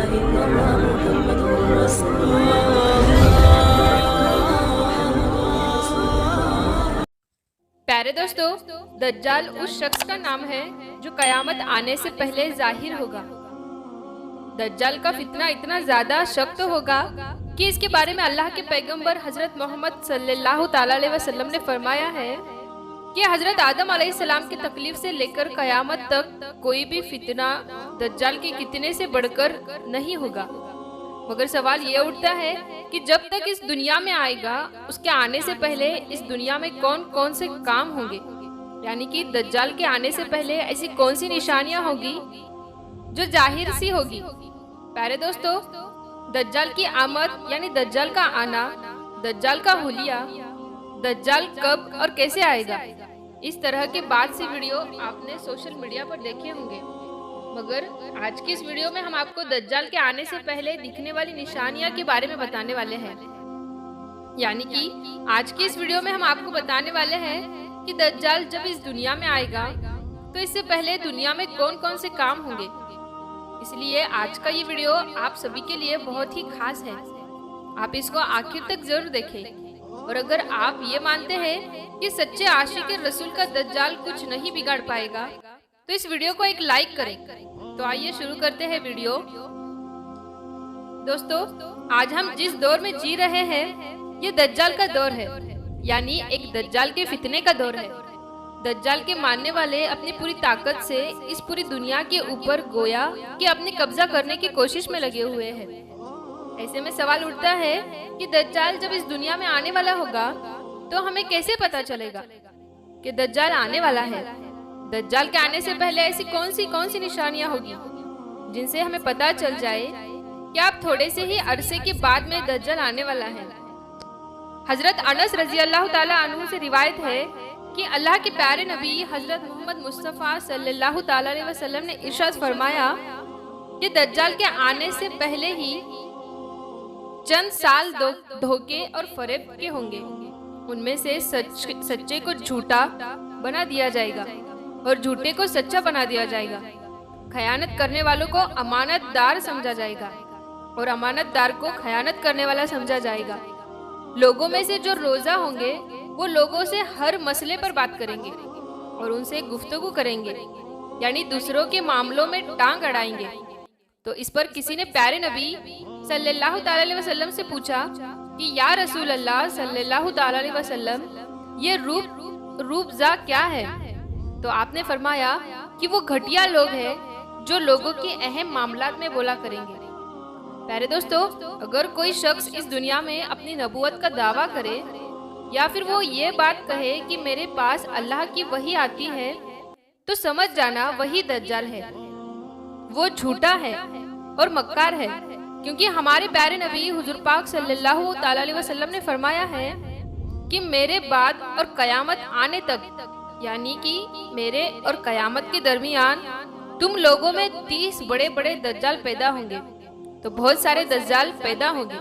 इल्लल्लाह मुहम्मदुर रसूलुल्लाह। प्यारे दोस्तों, दज्जाल उस शख्स का नाम है जो कयामत आने से पहले जाहिर होगा। दज्जाल का फितना इतना ज्यादा सख्त होगा कि इसके बारे में अल्लाह के पैगंबर हजरत मोहम्मद सल्लल्लाहु अलैहि वसल्लम ने फरमाया है कि हजरत आदम अलैहिस्सलाम की तकलीफ से लेकर कयामत तक कोई भी फितना दज्जाल के कितने से बढ़कर नहीं होगा। मगर सवाल ये उठता है कि जब तक इस दुनिया में आएगा, उसके आने से पहले इस दुनिया में कौन कौन से काम होंगे, यानी कि दज्जाल के आने से पहले ऐसी कौन सी निशानियां होगी जो जाहिर सी होगी। प्यारे दोस्तों, दज्जाल की आमद यानी दज्जाल का आना, दज्जाल का हुलिया, दज्जाल कब और कैसे आएगा, इस तरह के बाद से वीडियो आपने सोशल मीडिया पर देखे होंगे। मगर आज की इस वीडियो में हम आपको दज्जाल के आने से पहले दिखने वाली निशानियां के बारे में बताने वाले हैं। यानी कि आज की इस वीडियो में हम आपको बताने वाले हैं कि दज्जाल जब इस दुनिया में आएगा तो इससे पहले दुनिया में कौन कौन से काम होंगे। इसलिए आज का ये वीडियो आप सभी के लिए बहुत ही खास है। आप इसको आखिर तक जरूर देखें। और अगर आप ये मानते हैं कि सच्चे आशिक रसूल का दज्जाल कुछ नहीं बिगाड़ पाएगा तो इस वीडियो को एक लाइक करें। तो आइए शुरू करते हैं वीडियो। दोस्तों, आज हम जिस दौर में जी रहे हैं ये दज्जाल का दौर है, यानी एक दज्जाल के फितने का दौर है। दज्जाल के मानने वाले अपनी पूरी ताकत से इस पूरी दुनिया के ऊपर गोया कि अपनी कब्जा करने की कोशिश में लगे हुए हैं। ऐसे में सवाल उठता है कि दज्जाल जब इस दुनिया में आने वाला होगा तो हमें कैसे पता चलेगा कि दज्जाल आने वाला है। दज्जाल के आने से पहले ऐसी कौन सी निशानियां होगी जिनसे हमें पता चल जाए कि आप थोड़े से ही अरसे के बाद में दज्जाल आने वाला है। हजरत अनस रजी अल्लाह ताला अन्हु से रिवायत है कि अल्लाह के प्यारे नबी हजरत मोहम्मद मुस्तफ़ा सल्लल्लाहु अलैहि वसल्लम ने इरशाद फरमाया कि दज्जाल के आने से पहले ही चंद साल धोखे और फरेब के होंगे। उनमें से सच्चे को झूठा बना दिया जाएगा और झूठे को सच्चा बना दिया जाएगा। खयानत करने वालों को अमानतदार समझा जाएगा और अमानतदार को खयानत करने वाला समझा जाएगा। लोगों में से जो रोजा होंगे वो लोगों से हर मसले पर बात करेंगे और उनसे गुफ्तगू करेंगे, यानी दूसरों के मामलों में टांग अड़ाएंगे। तो इस पर किसी ने प्यारे नबी सल्लल्लाहु अलैहि वसल्लम से पूछा कि या रसूल अल्लाह सल्लल्लाहु अलैहि वसल्लम, ये रूबजा क्या है? तो आपने फरमाया कि वो घटिया लोग हैं जो लोगों के अहम मामलात में बोला करेंगे। प्यारे दोस्तों, अगर कोई शख्स इस दुनिया में अपनी नबूवत का दावा करे या फिर वो ये बात कहे कि मेरे पास अल्लाह की वही आती है, तो समझ जाना वही दज्जाल है। वो झूठा है और मक्कार है, क्योंकि हमारे प्यारे नबी हुजूर पाक सल्लल्लाहु अलैहि वसल्लम ने फरमाया है कि मेरे बाद और कयामत आने तक, यानी कि मेरे और कयामत के दरमियान तुम लोगों में 30 बड़े बड़े दज्जाल पैदा होंगे। तो बहुत सारे दज्जाल पैदा होंगे,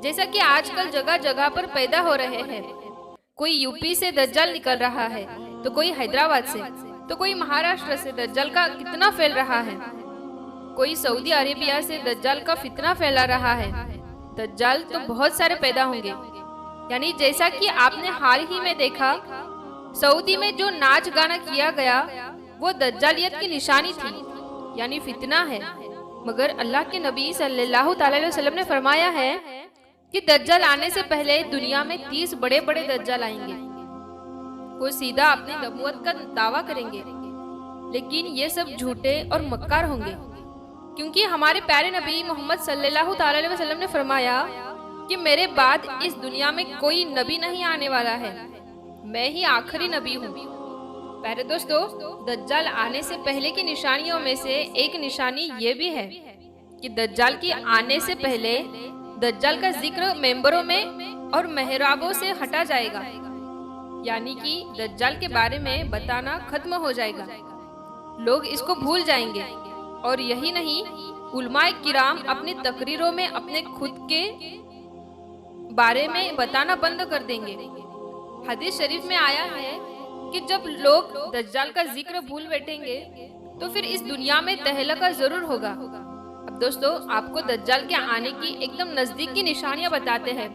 जैसा कि आजकल जगह जगह पर पैदा हो रहे हैं। कोई यूपी से दज्जाल निकल रहा है, तो कोई हैदराबाद से, तो कोई महाराष्ट्र से। दज्जाल का कितना फैल रहा है। कोई सऊदी अरेबिया से दज्जाल का फितना फैला रहा है। दज्जाल तो बहुत सारे पैदा होंगे, यानी जैसा कि आपने हाल ही में देखा सऊदी में जो नाच गाना किया गया वो दज्जालियत की निशानी थी, यानी फितना है। मगर अल्लाह के नबी सल्लल्लाहु अलैहि वसल्लम ने फरमाया है कि दज्जाल आने से पहले दुनिया में 30 बड़े बड़े दज्जाल आएंगे। वो सीधा अपनी नबूवत का दावा करेंगे, लेकिन ये सब झूठे और मक्कार होंगे, क्योंकि हमारे प्यारे नबी मोहम्मद सल्लल्लाहु अलैहि वसल्लम ने फरमाया कि मेरे बाद इस दुनिया में कोई नबी नहीं आने वाला है, मैं ही आखिरी नबी हूँ। प्यारे दोस्तों, दज्जाल आने से पहले की निशानियों में से एक निशानी ये भी है कि दज्जाल की आने से पहले दज्जाल का जिक्र मेंबरों में और मेहराबों से हटा जाएगा, यानी कि दज्जाल के बारे में बताना खत्म हो जाएगा। लोग इसको भूल जाएंगे। और यही नहीं, उलमाए किराम अपनी तकरीरों में अपने खुद के बारे में बताना बंद कर देंगे। हदीस शरीफ में आया है कि जब लोग दज्जाल का जिक्र भूल बैठेंगे तो फिर इस दुनिया में तहलका जरूर होगा। अब दोस्तों आपको दज्जाल के आने की एकदम नजदीक की निशानियां बताते हैं।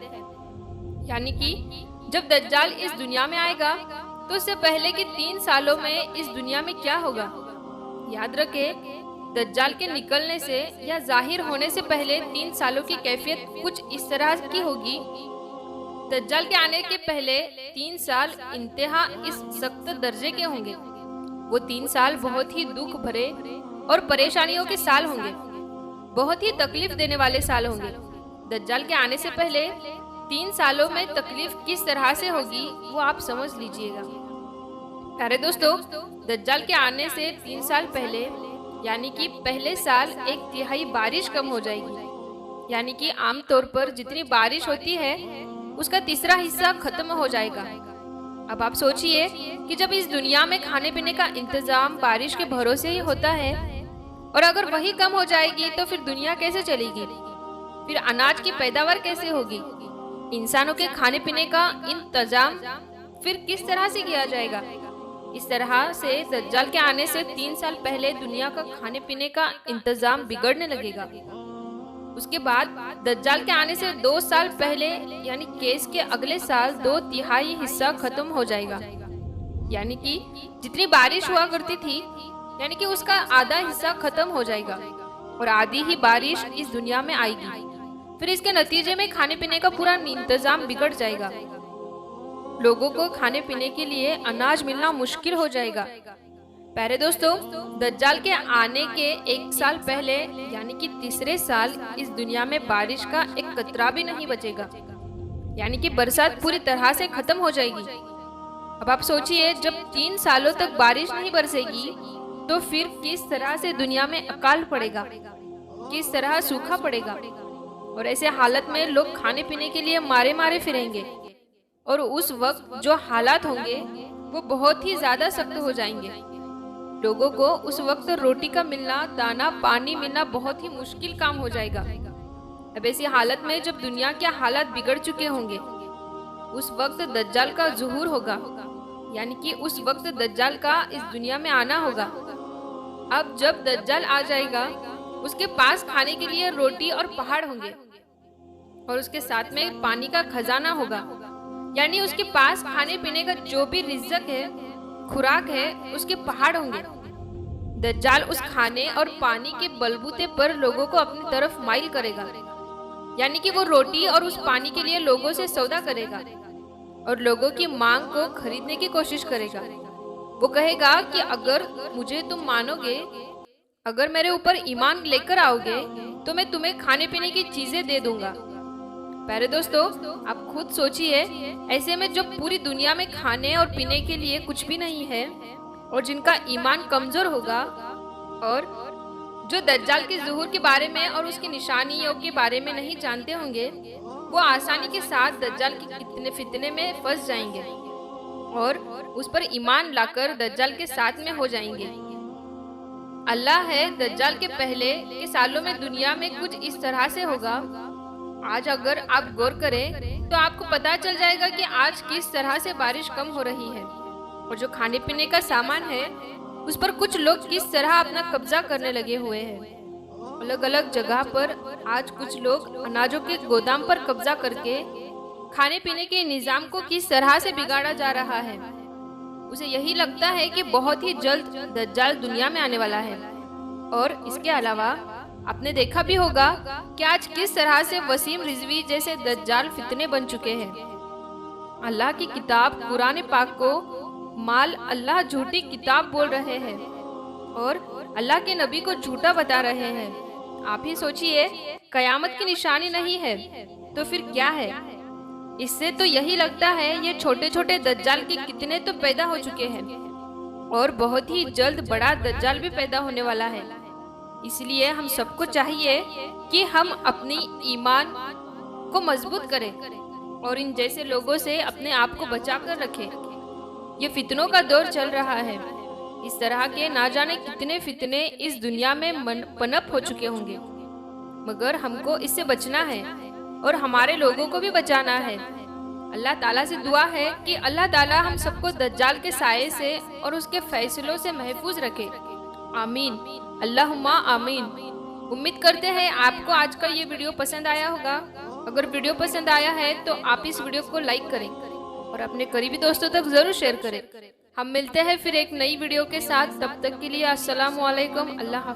यानी कि जब दज्जाल इस दुनिया में आएगा तो उससे पहले के 3 सालों में इस दुनिया में क्या होगा। याद रखें, दज्जाल के निकलने से या जाहिर होने से पहले 3 सालों की कैफियत कुछ इस तरह की होगी। दज्जाल के आने के पहले 3 साल इंतहा इस सख्त दर्जे के होंगे। वो 3 साल बहुत ही दुख भरे और परेशानियों के साल होंगे, बहुत ही तकलीफ देने वाले साल होंगे। दज्जाल के आने से पहले 3 सालों में तकलीफ किस तरह से होगी वो आप समझ लीजिएगा। प्यारे दोस्तों, दज्जाल के आने से 3 साल पहले यानी कि पहले साल 1/3 बारिश कम हो जाएगी। यानी कि आमतौर पर जितनी बारिश होती है उसका तीसरा हिस्सा खत्म हो जाएगा। अब आप सोचिए कि जब इस दुनिया में खाने पीने का इंतजाम बारिश के भरोसे ही होता है और अगर वही कम हो जाएगी तो फिर दुनिया कैसे चलेगी, फिर अनाज की पैदावार कैसे होगी, इंसानों के खाने पीने का इंतजाम फिर किस तरह से किया जाएगा। इस तरह से दज्जाल के आने से 3 साल पहले दुनिया का खाने पीने का इंतजाम बिगड़ने लगेगा। उसके बाद दज्जाल के आने से 2 साल पहले यानी केस के अगले साल 2/3 हिस्सा खत्म हो जाएगा। यानी कि जितनी बारिश हुआ करती थी यानी कि उसका आधा हिस्सा खत्म हो जाएगा और आधी ही बारिश इस दुनिया में आएगी। फिर इसके नतीजे में खाने पीने का पूरा इंतजाम बिगड़ जाएगा। लोगों को खाने पीने के लिए अनाज मिलना मुश्किल हो जाएगा। प्यारे दोस्तों, दज्जाल के आने के 1 साल पहले यानी कि तीसरे साल इस दुनिया में बारिश का एक कतरा भी नहीं बचेगा। यानी कि बरसात पूरी तरह से खत्म हो जाएगी। अब आप सोचिए, जब 3 सालों तक बारिश नहीं बरसेगी तो फिर किस तरह से दुनिया में अकाल पड़ेगा, किस तरह सूखा पड़ेगा। और ऐसे हालत में लोग खाने पीने के लिए मारे मारे फिरेंगे और उस वक्त जो हालात होंगे वो बहुत ही ज्यादा सख्त हो जाएंगे। लोगों को उस वक्त रोटी का मिलना, दाना पानी मिलना बहुत ही मुश्किल काम हो जाएगा। अब ऐसी हालत में जब दुनिया के हालात बिगड़ चुके होंगे उस वक्त दज्जाल का ज़ुहूर होगा। यानी कि उस वक्त दज्जाल का इस दुनिया में आना होगा। अब जब दज्जाल आ जाएगा उसके पास खाने के लिए रोटी और पहाड़ होंगे और उसके साथ में पानी का खजाना होगा। यानी उसके पास खाने पीने का जो भी रिज़्क है, खुराक है, उसके पहाड़ होंगे। दज्जाल उस खाने और पानी के बलबूते पर लोगों को अपनी तरफ माइल करेगा। यानी कि वो रोटी और उस पानी के लिए लोगों से सौदा करेगा और लोगों की मांग को खरीदने की कोशिश करेगा। वो कहेगा कि अगर मुझे तुम मानोगे, अगर मेरे ऊपर ईमान लेकर आओगे तो मैं तुम्हें खाने पीने की चीजें दे दूंगा। प्यारे दोस्तों, आप खुद सोचिए, ऐसे में जब पूरी दुनिया में खाने और पीने के लिए कुछ भी नहीं है और जिनका ईमान कमजोर होगा और जो दज्जाल के ज़ुहूर के बारे में और उसकी निशानियों के बारे में नहीं जानते होंगे, वो आसानी के साथ दज्जाल के कितने फितने में फंस जाएंगे और उस पर ईमान लाकर दज्जाल के साथ में हो जाएंगे। अल्लाह है, दज्जाल के पहले के सालों में दुनिया में कुछ इस तरह से होगा। आज अगर आप गौर करें तो आपको पता चल जाएगा कि आज किस तरह से बारिश कम हो रही है और जो खाने पीने का सामान है उस पर कुछ लोग किस तरह अपना कब्जा करने लगे हुए हैं। अलग अलग जगह पर आज कुछ लोग अनाजों के गोदाम पर कब्जा करके खाने पीने के निजाम को किस तरह से बिगाड़ा जा रहा है। उसे यही लगता है कि बहुत ही जल्द दज्जाल दुनिया में आने वाला है। और इसके अलावा आपने देखा भी होगा कि आज किस तरह से वसीम रिजवी जैसे दज्जाल फितने बन चुके हैं। अल्लाह की किताब कुरान पाक को माल अल्लाह झूठी किताब बोल रहे हैं और अल्लाह के नबी को झूठा बता रहे हैं। आप ही सोचिए, कयामत की निशानी नहीं है तो फिर क्या है। इससे तो यही लगता है ये छोटे छोटे दज्जाल के कितने तो पैदा हो चुके हैं और बहुत ही जल्द बड़ा दज्जाल भी पैदा होने वाला है। इसलिए हम सबको चाहिए कि हम अपनी ईमान को मजबूत करें और इन जैसे लोगों से अपने आप को बचा कर रखें। ये फितनों का दौर चल रहा है। इस तरह के ना जाने कितने फितने इस दुनिया में पनप हो चुके होंगे, मगर हमको इससे बचना है और हमारे लोगों को भी बचाना है। अल्लाह ताला से दुआ है कि अल्लाह ताला हम सबको दज्जाल के साये से और उसके फैसलों से महफूज रखे। आमीन, अल्लाहुम्मा आमीन। उम्मीद करते हैं आपको आज का ये वीडियो पसंद आया होगा। अगर वीडियो पसंद आया है तो आप इस वीडियो को लाइक करें और अपने करीबी दोस्तों तक जरूर शेयर करें। हम मिलते हैं फिर एक नई वीडियो के साथ, तब तक के लिए अस्सलाम वालेकुम, अल्लाह हाफ़िज़।